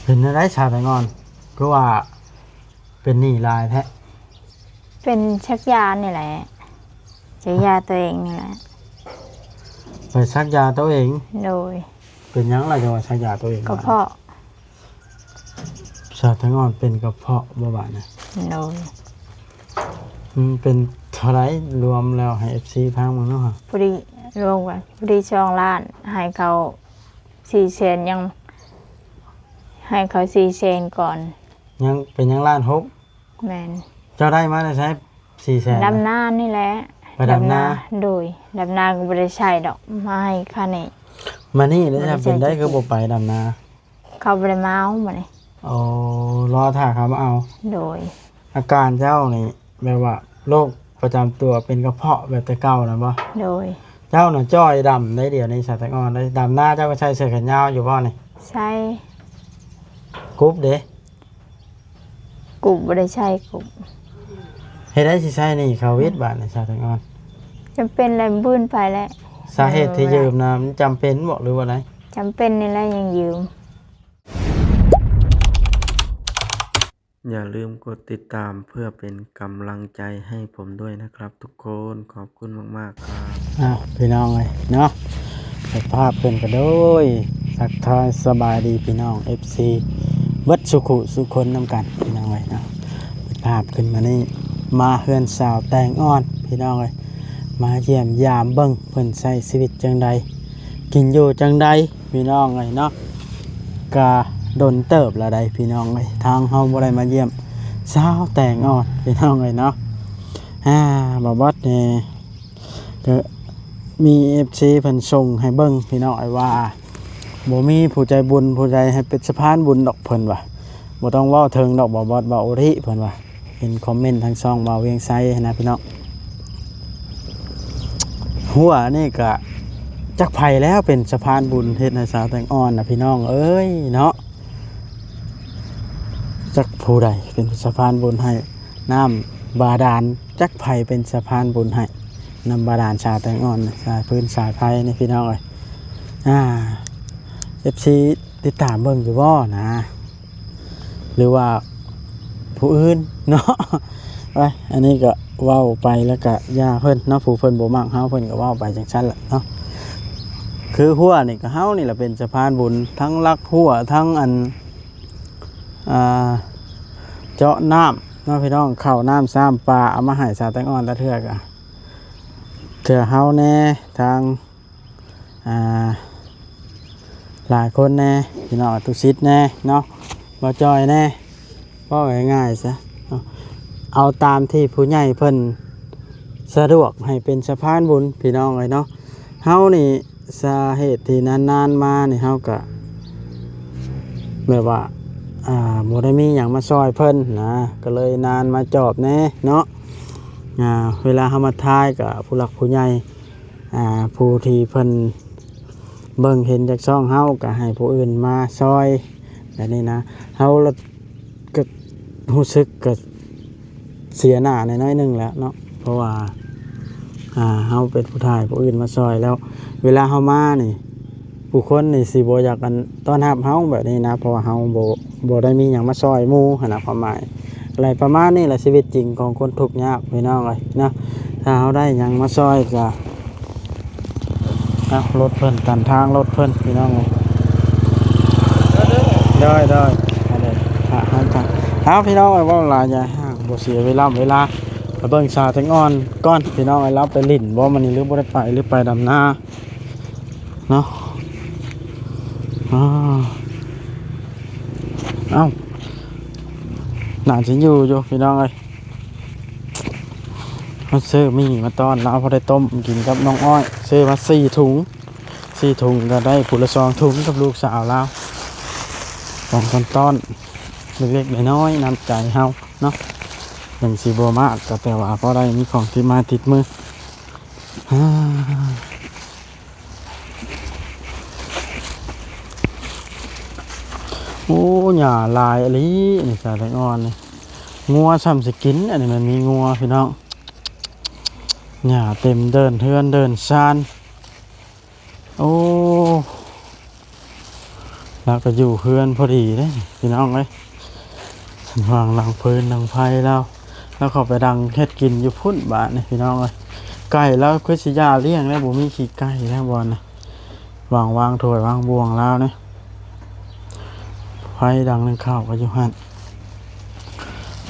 เป็นอะไรชาไปงอนก็ว่าเป็นหนี้ลายแท้เป็นชักยานี่แหละชักยาตัวเองนี่แหละ ไปซักยาตัวเองโดยเป็นยังไงจังว่าซักยาตัวเองกระเพาะชาไปงอนเป็นกระเพาะบ่บาดนะโดยเป็นเท่าไรรวมแล้วให้ FC พังมึงเนาะฮะพอดีรวมกันพอดีช่องล้านให้เขา400,000ยังให้เขา400,000ก่อนยังเป็นยังล้านหกแม่นเจ้าได้มาได้ใช้400,000ดำนานี่แหละไปดำนาโดยดำนาก็บ่ได้ใช้ดอกมาให้ค่านี่มานี่แล้วจะเป็นได้คือบ่ไปดำนาเขาบ่ได้มาเอามานี่อ๋อรอถ้าเขามาเอาโดยอาการเจ้านี่แบบว่าโรคประจำตัวเป็นกระเพาะแบบแต่เก่านะบ่โดยเจ้าน่ะจ้อยดำได้เดี๋ยวในสาตะงอนได้ดำหน้าเจ้าก็ใช้เสื้อแขนยาวอยู่บ่นี่ใช่กรุ๊ปเด้กุบบ่ได้ใช้กุบเฮ็ดได้สิใช้นี่เขาวิทย์บาดในสาตะงอนจำเป็นแล้วบื้นไปแล้วสาเหตุที่ยืมนะมันจำเป็นบ่หรือว่าไดจำเป็นนี่แหละยังยืมอย่าลืมกดติดตามเพื่อเป็นกำลังใจให้ผมด้วยนะครับทุกคนขอบคุณมากๆครับพี่น้องเลยเนาะสภาพเพิ่นก็โดยทักทายสบายดีพี่น้อง FC เบิดสุขุสุคนนำกันพี่น้องเลยเนาะภาพขึ้นมานี่มาเฮือนสาวแตงอ่อนพี่น้องเลยมาเยี่ยมยามเบิ่งเพิ่นใช้ชีวิตจังใดกินอยู่จังใดพี่น้องเลยเนาะกะดนเติบละใดพี่น้องเลยทางเฮาบ่ได้มาเยี่ยมสาวแตงอ่อนพี่น้องเลยเนาะบ่บอดนี่ก็มี FC เพิ่นส่งให้เบิ่งพี่น้องว่าบ่มีผู้ใจบุญผู้ใจให้เป็นสะพานบุญดอกเพิ่นว่าบ่ต้องเว้าถึงดอกบ่บอดบ่โอริเพิ่นว่าเป็นคอมเมนต์ทางช่องบ่าวเวียงไซนะพี่น้องหัวนี่ก็จักไผแล้วเป็นสะพานบุญเฮ็ดให้สาวแตงอ่อนน่ะพี่น้องเอ้ยเนาะจักผู้ใดเป็นสะพานบุญให้น้ำบาดาลจักไผเป็นสะพานบุญให้น้ำบาดาลสาวแตงอ่อนสายพื้นสายไผนี่พี่น้องเอ้ยFC ติดตามเบิ่งอยู่บ่นะหรือว่าผู้อื่นเนาะไปอันนี้ก็เว้าไปแล้วก็ย่าเพิ่นเนาะผู้เพิ่นบ่มักเฮาเพิ่นก็เว้าไปจังซั่นแหละเนาะคือหัวนี่ก็เฮานี่แหละเป็นสะพานบุญทั้งรักหัวทั้งอันเจาะน้ำเนาะพี่น้องเข้าน้ำซ้ำปลาเอามาให้สาวแตงอ่อนละเทื่อกะเทื่อเฮาแน่ทางหลายคนแน่พี่น้องตุสิทธิ์แน่เนาะบ่จอยแน่ก็ง่ายๆซะเอาตามที่ผู้ใหญ่เพิ่นสะดวกให้เป็นสะพานบุญพี่น้องเลยเนาะเฮานี่สาเหตุที่นานๆมานี่เฮาก็แบบว่าบ่ได้มีหยังมาซอยเพิ่นนะก็เลยนานมาจอบแน่เนาะเวลาเฮามาทายกับผู้หลักผู้ใหญ่ผู้ที่เพิ่นเบิ่งเห็นจากช่องเฮาก็ให้ผู้อื่นมาซอยแบบนี้นะเฮาก็รู้สึกก็เสียหน้าในน้อยนึงแล้วเนาะเพราะว่าเฮาเป็นผู้ถ่ายผู้อื่นมาซอยแล้วเวลาเฮามานี่ผู้คนนี่สิบ่อยากกันต้อนรับเฮาแบบนี้นะเพราะว่าเฮาบ่ได้มีหยังมาซอยหมู่หั่นน่ะความหมายอะไรประมาณนี้แหละชีวิตจริงของคนทุกข์ยากพี่น้องเอ้ยนะถ้าเฮาได้หยังมาซอยก็รถเพิ่นตันทางรถเพิ่นพี่น้องเอ้ยได้เอาพี่น้องเอ้ยว่าหลายอย่าห่างบ่เสียเวลาไปเบิ่งสาวแตงอ่อนก่อนพี่น้องเอ้ยรับไปลิ้นบ่มื้อนี้หรือบ่ได้ไปหรือไปดำนาเนาะน่าจะอยู่พี่น้องเอ้ยมาซื้อมีมาตอนเราพอได้ต้มกินกับน้องอ้อยซื้อมา4 ถุงก็ได้ผู้ละ2 ถุงกับลูกสาวเราของต้นเล็กๆน้อยๆน้ำใจเฮาเนาะอย่างสีบัวมากก็แต่ว่าพอได้มีของที่มาติดมือโอ้หญ้าลายอะไรนี่สาแตงอ่อนนี่งัวซ้ำสิกินอันนี้มันมีงัวพี่น้องหญ้าเต็มเดินเทือนเดินซานโอ้ แล้วก็อยู่เฮือนพอดีเด้พี่น้องเอ้ยฉันวางหลังเพลินหลังไฟแล้วเขาไปดังเฮ็ดกินอยู่พุ่นบาทนี่พี่น้องเอ้ยไก่แล้วคือสิยาเลี้ยงแล้วบ่มีขี้ไก่แล้วบอลนะวางถ้วยวางบวงแล้วนี่ไฟดังนึงข้าวก็อยู่หั่น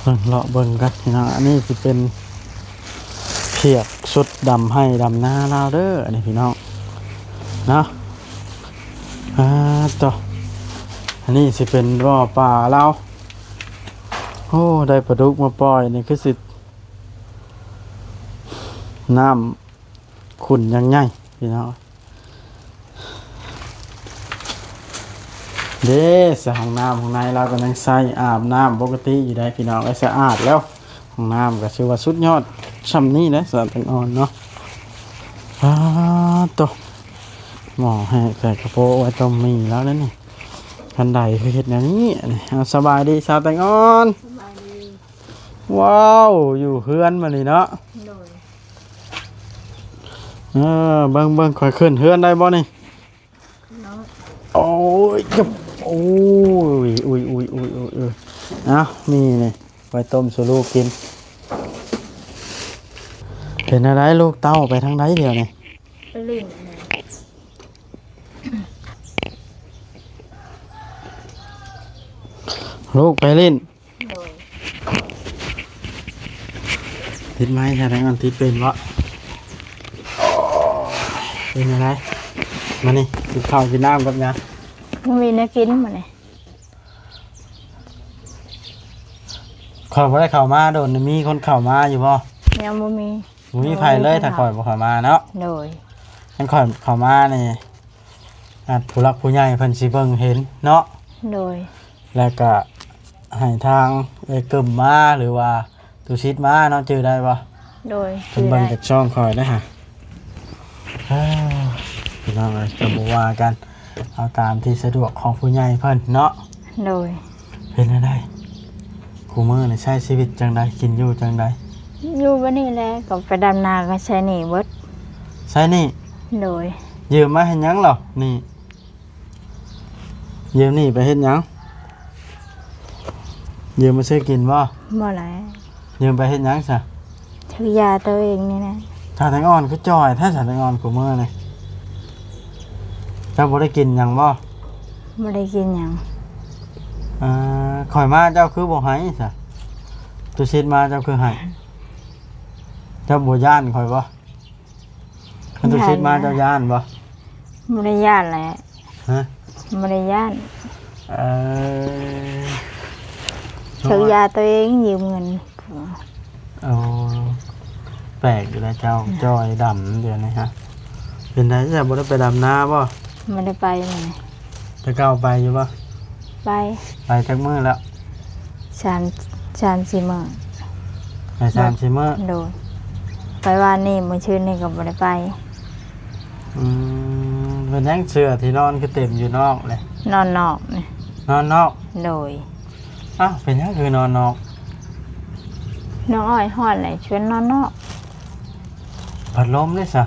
เบิ่งเลาะเบิ่งกันพี่น้องอันนี้สิเป็นเพียกสุดดำให้ดำหน้าเราเด้ออันนี้พี่น้องเนาะต่ออันนี้สิเป็นบ่อป่าเราโอ้ได้ปลาดุกมาปล่อยนี่คือสิน้ำขุ่นยังไงพี่น้องเด้สห้องน้ำของนายเราก็ยังใส่อาบน้ำปกติอยู่ได้พี่น้องไอ้สะอาดแล้วห้องน้ำก็ชื่อว่าสุดยอดช่ำนี่นะสำหรับอ่อนเนาะต่อหมอให้ใส่กระโปรงไว้ต้มมีแล้วนั่นนี่คันใดคือเห็ดอย่างนี้สบายดีสาวแตงอ่อนว้าวอยู่เฮือนมานี่เนาะเบิ่งค่อยขึ้นเฮือนได้บ่นี่โอ้ยจับโอ้ยเอามีนี่ไว้ต้มสู่ลูกกินเป็นอะไรลูกเต้าไปทางไหนเดียวนี่ไปลิ้นลูกไปเล่นติดไม้ใช่ไหมอันติดเป็นวะเป็นอะไรมานี่กินข้าวกินน้ำกับยามันมีเนื้อกินมาเนี่ยข่อยบ่ได้เข้ามาโดนมีคนเข้ามาอยู่บ่ยังบ่มีไผเลยถ้าข่อยบ่เข้ามาเนาะโดยคันข่อยเข้ามานี่ผู้รักผู้ใหญ่เพิ่นสิเบิ่งเห็นเนาะโดยแล้วก็ให้ทางกึ่มมาหรือว่าตุชิดมาเนาะจื้อได้บ่โดยเพิ่นเบิ่งจากช่องข่อยได้ฮะพี่น้องเอ้ยก็บ่ว่ากันเอาตามที่สะดวกของผู้ใหญ่เพิ่นเนาะโดยเป็นอะไรกูมื้อนี่ใช้ชีวิตจังไดกินอยู่จังไดอยู่บัดนี้แหละก็ไปดำนาก็ใช้หนี้เบิดใช้หนี้โดยยืมมาเฮ็ดหยังเหรอนี่ยืมนี่ไปเฮ็ดหยังยืมมาซื้อกินบ่บ่หลายยืมไปเฮ็ดหยังซะถือยาตัวเองนี่นะถ้าแตงอ่อนคือจ่อยถ้าสาแตงอ่อนกูมื้อนี่เจ้าบ่ได้กินหยังบ่บ่ได้กินหยังข่อยมาเจ้าคือบ่ให้ซะตุชิดมาเจ้าคือให้เจ้าบ่ย่านข่อยบ่คันตุชิดมาเจ้าย่านบ่บ่ได้ย่านแหละฮะบ่ได้ย่านถือยาตัวเองยืมเงินแปลกอยู่แล้วเจ้าจ้อยดำเดี๋ยวนี้ฮะเป็นไงจะบ่ได้ไปดำนาบ่ไม่ได้ไปเลยจะก้าวไปอยู่บ่ไปจักมื้อแล้ว3-4 มื้อไป3-4 มื้อโดนไปวันนี้มื้อชื่นนี่ก็บ่ได้ไปเป็นยังเสื้อที่นอนคือเต็มอยู่นอกเลยนอนนอกนี่นอนนอกโดยเป็นยังคือนอนนอกน้องอ้อยฮ้อนเลยชวนนอนนอกพัดลมนี่ซะ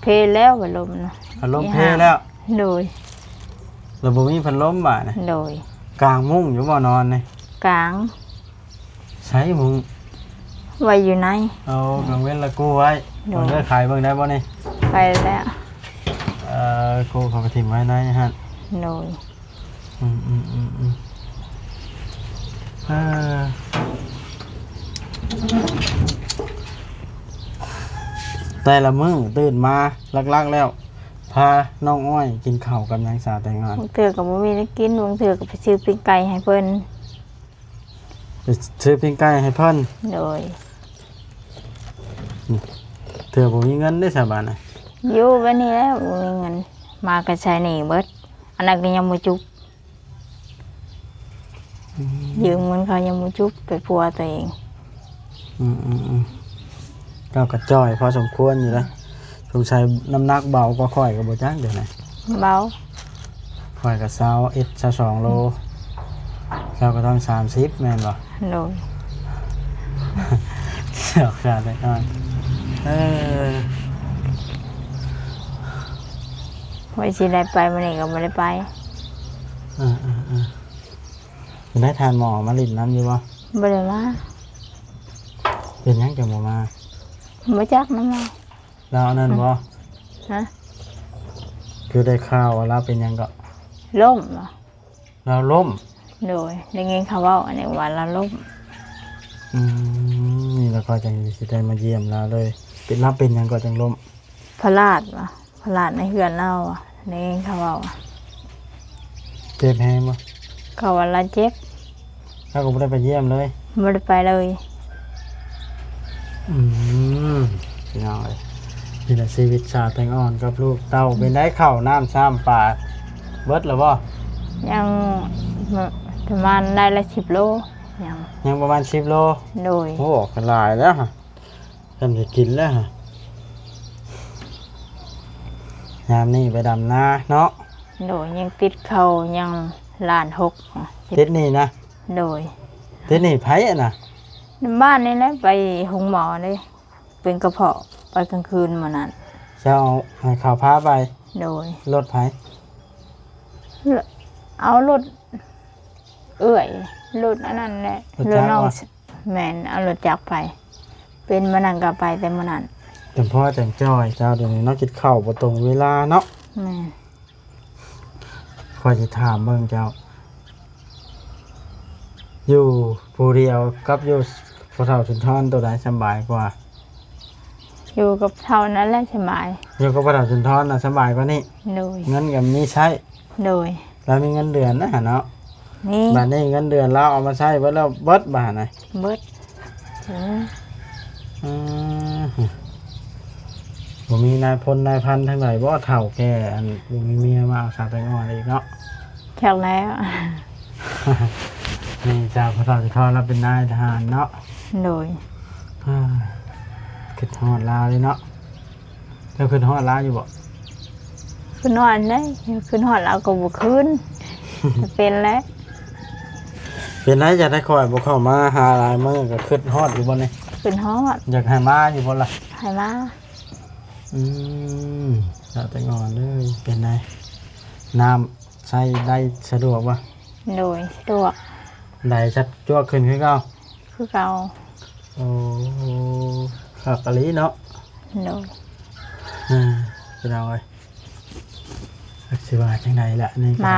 เพลแล้วพัดลมนะพัดลมเพลแล้วโดยแล้วบ่มีพัดลมบ่นะโดยกลางมุ้งอยู่บ่นอนนี่กลางใช้มุ้งไว้อยู่ไหนเอากางเว้นละกู้ไว้มันได้ขายเบิ่งได้บ่นี่ไปแล้วกู้เขาไปถิ่มไว้ไหนฮะโดยแต่ละมื้อตื่นมาลักๆแล้วพาน้องอ้อยกินข้าวกับนางสาวแต่งงานเถื่อกับบ่มีได้กินวงเถื่อกับไปซื้อปิ้งไก่ให้เพิ่นไปซื้อปิ้งไก่ให้เพิ่นโดยเถื่อบ่มีเงินได้ซะบาดน่ะอยู่บัดนี้แล้วบ่มีเงินมาก็ใช้หนี้เบิดอันนั้นก็ยังบ่จุบยืมเงินเขายังบ่จุบไปปัวตัวเองเจ้าก็จ้อยพอสมควรอยู่แล้วสงสัยน้ำหนักเบาก็ค่อยกับโบจักเดี๋ยวนะเบาค่อยกับ22 โลเราก็ต้อง30แม่นบ่โดยเสียกขาดเลยไว้สิได้ไปมื้อนี้ก็บ่ได้ไป เป็นได้ทานหมอมาลิ้นน้ำอยู่บ่ บ่ได้มา เป็นหยังจังบ่มา บ่จักนำเรา เราอันนั้นบ่ ฮะ คือได้ข่าวว่าเราเป็นหยังก็ ล้มเหรอ เราล้ม โดยได้ยินเขาเว้าอันนี้ว่าเราล้ม นี่แล้วก็จังสิได้มาเยี่ยมเราเลยเป็นรับเป็นหยังก็จังล้ม พลาดว่ะพลาดในเฮือนเราอ่ะได้ยินเขาเว้าอะ เจ็บแฮงบ่ เขาว่าเราเจ็บ ถ้าก็บ่ได้ไปเยี่ยมเลย บ่ได้ไปเลย พี่น้องเอ้ยนี่แหละชีวิตชาวแตงอ่อนกับลูกเต้าเป็นได้ข้าวน้ำซ้ำปลาเบิดแล้วบ่ ยังประมาณได้ละ10 โลยัง ยังประมาณ10 โล โดย โอ้ขลายแล้วฮะเริ่มจะกินแล้วฮะยามนี้ไปดำนาเนาะ โดยยังติดเขายังล้านหกอะ ติดนี่นะ โดย ติดนี่ไผอะนะ บ้านนี่แหละไปหงหมอเลยเป็นกระเพาะไปกลางคืนมื้อนั้น จะเอาให้ข่าวพาไป โดย รถไผ เอารถเอื่อยรถอันนั้นแหละรถน้องแม่นเอารถจักรไป เป็นมื้อนั้นก็ไปแต่มื้อนั้น จำพ่อจังจ้อยเจ้าเดี๋ยวนี้เนาะกินข้าวบ่ตรงเวลาเนาะ แม่น คอยสิถามเบิ่งเจ้า อยู่ผู้เดียวกับอยู่พอเฒ่าสุนทรตัวใดสำบายกว่า อยู่กับเท่านั้นแหละสบาย อยู่กับพอเฒ่าสุนทรน่ะสำบายกว่านี้ โดย เงินก็มีใช้ โดย แล้วมีเงินเดือนนะเนาะ นี่ บัดนี้เงินเดือนเราเอามาใช้เบิดแล้วเบิดบาทน่ะ เบิดอืม ผมมีนายพลนายพันทั้งหลายบ่เฒ่าแก่อันบ่มีเมียมาเอาสาวแตงอ่อนอีกเนาะ แค่แล้ว นี่เจ้าพระเฒ่าสิทอดรับเป็นนายทหารเนาะ โดย ขึ้นฮอดลาวเลยเนาะเจ้าขึ้นฮอดลาวอยู่บ่ คือนอนได้คือนอนเราก็บ่คืน เป็นแล้ว เป็นไรจะได้คอยบ่เข้ามาหาหลายมื้อก็ขึ้นฮอดอยู่บ่นี่ เป็นฮอด อยากให้มาอยู่บ่ล่ะ ให้มา สาวแตงอ่อนเลยเป็นไงน้ำใช้ได้สะดวกบ่ โดยสะดวก ได้ชัดจ้วกขึ้นคือเก่า คือเก่า โอ้ขับกะลีเนาะ โดย พี่น้องเอ้ยสักสิว่าจังไดล่ะนี่ก็ มา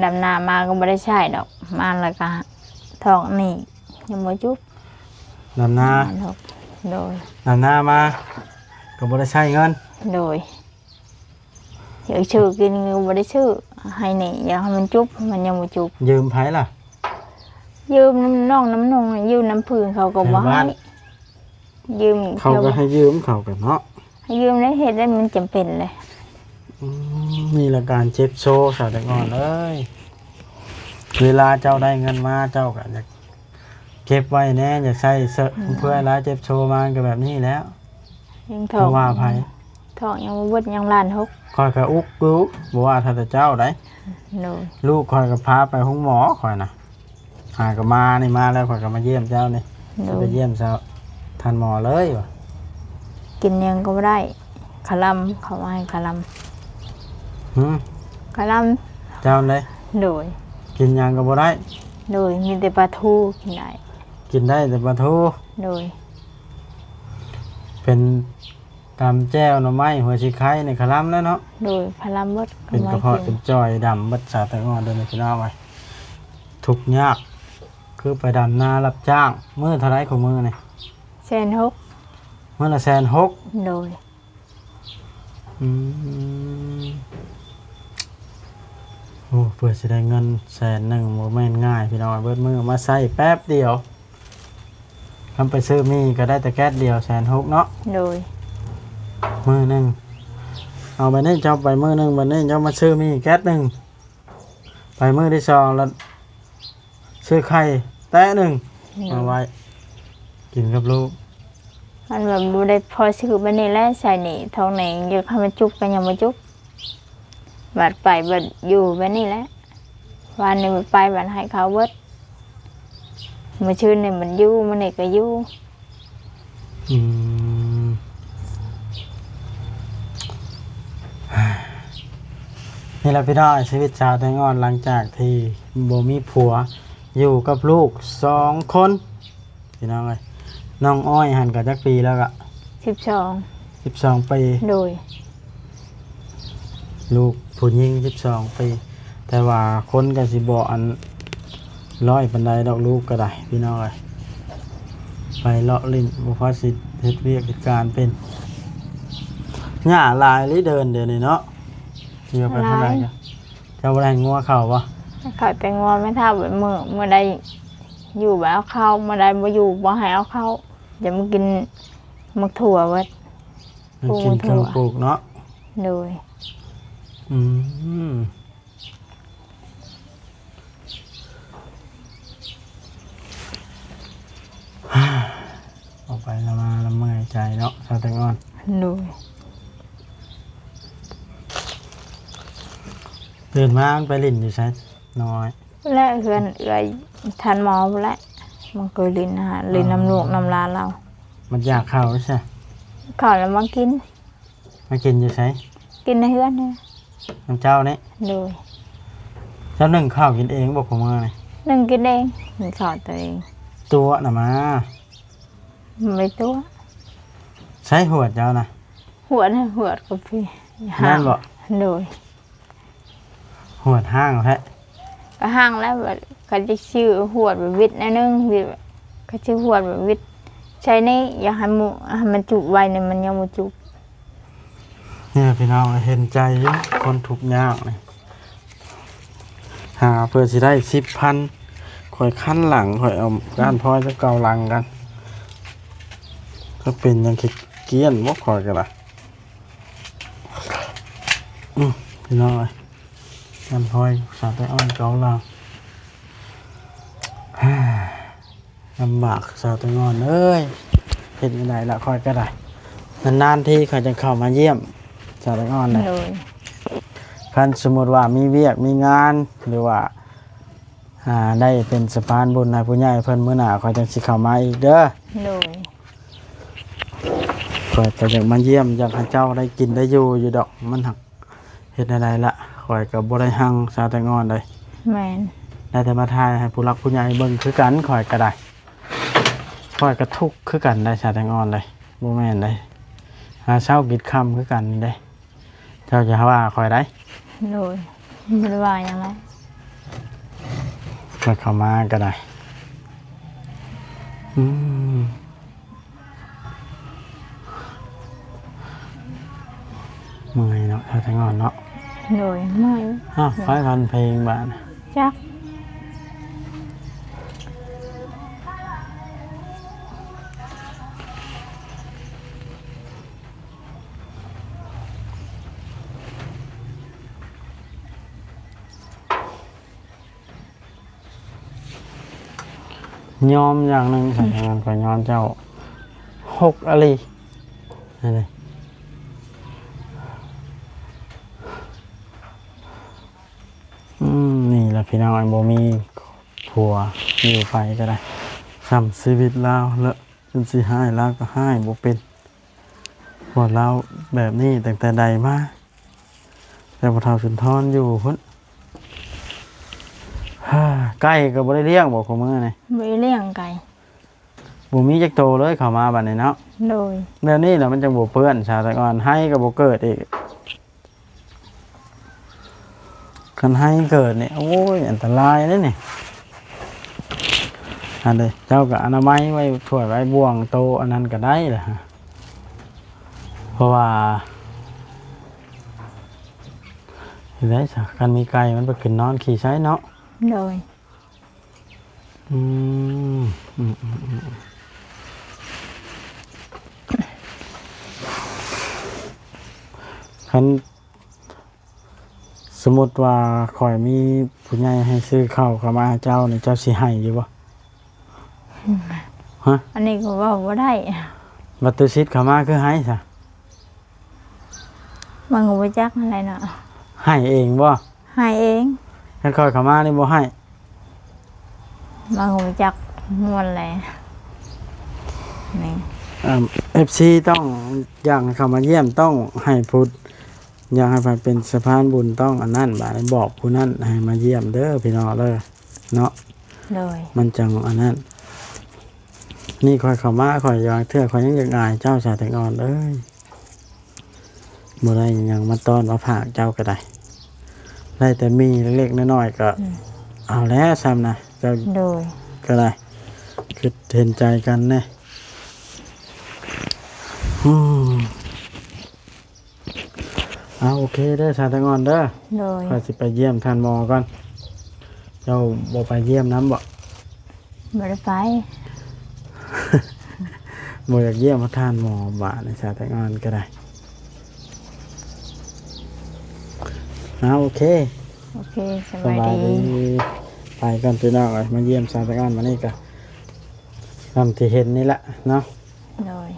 ดำนามาก็ไม่ได้ใช่ดอก มาแล้วก็ทองนี่ยังบ่จุบ นำหน้า ดอกโดย นำหน้ามาก็บ่ได้ใช้เงิน โดยอยากชื่อกินก็บ่ได้ชื่อให้นี่อยากให้มันจุบมันยังบ่จุบ ยืมไผล่ะ ยืมน้ำน่องน้ำนงยืมน้ำพึ่งเขาก็บ่ ให้บ้า ให้ น ยืม เขาก็ให้ยืมเขากันเนาะ ให้ยืมได้เฮ็ดได้มันจำเป็นเลย นี่ละการเจ็บโชว์สาวแต่ก่อนเอ้ยเวลาเจ้าได้เงินมาเจ้าก็อยากเก็บไว้แน่อยากใช้เพื่อร้ายเจ็บโชว์มาก็แบบนี้แล้ว ยังท เพ อง ราะว่าไผ ทองยังบ่เบิดยังล้านหก คอยก็อุกรู้บ่ว่าถ้าแต่เจ้าได้ โดย ลูกคอยก็พาไปห้องหมอคอยนะหาก็มานี่มาแล้วคอยก็มาเยี่ยมเจ้านี่ โด ไป ย เยี่ยมเจ้าทันหมอเลยว่ะ กินยังก็บ่ได้คลำเขาว่าให้คล หืม ำคล เจ้าเลย ำโดย กินหยังก็บ่ได้ โดยมีแต่ปลาทูกินได้ กินได้แต่ปลาทู โดย เป็นตำแจ้วหน่อไม้หัวชิไข่ในคลัมแล้วเนาะ โดยพลำมด เป็นกระเพาะเป็นจอยดำบัดสาแตงอ่อนเดินไปพี่น้องไว้ทุกข์ยากคือไปดำนารับจ้างมื้อเท่าไรของมื้อนี่ แสนหก มื้อละ160,000 โดย โอ้เพื่อสิได้เงิน100,000บ่แม่นง่ายพี่น้องเบิดมื้อมาใช้แป๊บเดียวทำไปซื้อมีก็ได้แต่แก๊สเดียว160,000เนาะ โดย มื้อหนึงเอาไปนี่เจ้าไปมื้อหนึงบัดนี้เจ้ามาซื้อมีแก๊สหนึงไปมื้อที่2แล้วซื้อไข่แตะหนึงมาไว้กินกับลูก มันแบบบ่ได้พอซื้อบัดนี้แหล้วใส่นี่ทองไหนอยากให้มันจุบก็ยังบ่จุบบัดไปบัดอยู่บัดนี้แหละวันนี้บัดไปบัดให้เขาเบิดมื้อชื่นนี่มันอยู่มื้อนี้ก็อยู่ อืม นี่แหละพี่น้องชีวิตชาวไทยงอนหลังจากที่บ่มีผัวอยู่กับลูก2 คนพี่น้องเอ้ยน้องอ้อยหันกับจักปีแล้วก็ 12 ปี โดย ลูกผู้หญิง12 ปีแต่ว่าคนก็สิบ่อันร้อยปานใดดอกลูกก็ได้พี่น้องเอ้ยไปเลาะลิ้นบ่พอสิเฮ็ดเวียกเหตุการณ์เป็นหญ้าลายลิเดินเดี๋ยวนี้เนาะเกี่ยวไปเท่าไหร่จ้ะเจ้าบ่ได้งัวเข้าบ่ เขาแต่งอนไม่เท่าแบบเมื่อใดอยู่แบบเอาเข้าเมื่อใดบ่อยู่บ่ให้เอาเข้าอย่ามากินมักถั่วเว้ย มันกินเครื่องปลูกเนาะ โดย อืมออกไปละมาละเมื่อยใจเนาะชาวแตงอน โดย ตื่นมามันไปลิ้นอยู่ใช่น้อย และเพื่อนเอื้อยทันหมอพุ่นแหละมันเคยลินอาหารลินน้ำลูกน้ำลานเรา มันอยากเข้าใช่ ข้าวแล้วมากิน มากินอยู่ใช่ กินในเฮือนเนี่ย น้ำเจ้าเนี่ย โดย เจ้านึ่งข้าวกินเองบอกผมมาเลย นึ่งกินเองมันสอนตัวเอง ตัวน่ะมา ไม่ตัว ใช้หัวเจ้านะ หัวดกับพี่ นั่นบอก โดย หัวห้างแท้ ก็ห้างแล้วแบบเขาจะชื่อหัวดแบบวิทย์นะนึงวิทย์เขาชื่อหัวดแบบวิทย์ใช้นี่อยากให้มันจุไว้เนี่ยมันยังไม่จุ เนี่ยพี่น้องเห็นใจอยู่คนทุกข์ยากเลยหาเพื่อสิได้10,000ข่อยขั้นหลังข่อยเอาก้านพลอยจะเกาหลังกันก็เป็นอยังคิดเกี้ยนบ่ข่อยกันล่ะพี่น้องเอ้ยก้านพลอยสาวไปอ้อนเกาหลังลำบากสาวแตงอนเอ้ยเห็นยังไงละข่อยก็ได้นานๆที่เขาจะเข้ามาเยี่ยมสาวแตงอนเลย โดย คันสมมติว่ามีเวียกมีงานหรือว่าได้เป็นสะพานบุญให้ผู้ใหญ่เพิ่นมื้อหน้าข่อยจังสิเข้ามาอีกเด้อ โดย ข่อยก็อยากมาเยี่ยมอยากให้เจ้าได้กินได้อยู่ดอกมันหักเฮ็ดได้ละข่อยก็บ่ได้หั่งสาแตงอนเลย แมน ได้แต่มาทายให้ผู้รักผู้ใหญ่เบิ่งคือกันข่อยก็ได้ข่อยก็ทุกข์คือกันได้สาแตงอนเลยบ่แม่นได้หาเช้ากินค่ำคือกันนี่เด้เจ้าจะว่าข่อยได้ โดยไม่ได้ว่าอย่างไร ข่อยเข้ามาก็ได้เมื่อยเนาะสาแตงอนเนาะ โดยไม่ ฟังกันเพลงบ้าน จัก ยอมอย่างหนึ่งใส่งานก็ยอมเจ้า6อะไรนั่นเลยนี่แหละพี่น้องไอ้โบมีผัวอยู่ไฟก็ได้ซ้ำชีวิตเราแล้วจนสิให้แล้วก็ให้โบเป็นผัวเราแบบนี้ตั้งแต่ใดมาแต่พอเท่าสุนทรอยู่พุ่นใกล้ก็บ่ได้เลี้ยงบอกของมือนี่ ไม่เลี้ยงไก่ บ่มีจักโตเลยเข้ามาบัดนี้เนาะ โดย เดี๋ยวนี้แหละมันจะบ่เปื้อนชาวตะกอนให้ก็บ่เกิดอีกคันให้เกิดนี่โอ้ยอันตรายเลยนี่อันเด้เจ้าก็อนามัยไว้ถ้วยไว้บ่วงโตอันนั้นก็ได้ล่ะเพราะว่าเห็นได้ซะคันมีไก่มันไปขึ้นนอนขี่ใช้เนาะ โดย คันสมมติว่าข่อยมีผู้ใหญ่ให้ซื้อข้าวเข้ามาให้เจ้านี่เจ้าสิให้อยู่บ่ฮะ อันนี้ก็ว่าบ่ได้ บัตรซิดเข้ามาคือให้ซะ มันก็บ่จักอะไรเนาะ ให้เองบ่ ให้เอง คันข่อยเข้ามานี่บ่ให้ มันก็บ่จักมวนแหละนี่ FC ต้องอย่างเข้ามาเยี่ยมต้องให้พูด อยากให้มันเป็นสะพานบุญต้องอันนั้นบาดนี้บอกผู้นั้นให้มาเยี่ยมเด้อพี่น้องเด้อเนาะ โดย มันจังอันนั้น นี่คอยเข้ามาคอยอยากเทื่อคอยยังอยากอายเจ้าสาแตงอ่อนเอ้ยบ่ได้หยังมาต้อนมาผากเจ้าก็ได้ได้แต่มีเล็กๆน้อยๆก็เอาแล้วซ้ำนะเจ้า โดย ก็ได้คือเห็นใจกันแน่อืมเอาโอเคเด้อสาแตงอ่อนเด้อ โดย ข้อยสิไปเยี่ยมท่านหมอก่อนเจ้าบ่ไปเยี่ยมน้ำบ่ บ่ได้ไป บ่อยากเยี่ยมพระท่านหมอบาในสาแต่งงานก็ได้โอเค โอเคส ส บาย บาย ดี ดีไปกันพี่น้องมาเยี่ยมสาแต่งงานมานี่ก็ทำที่เห็นนี่แหละเนาะ โดย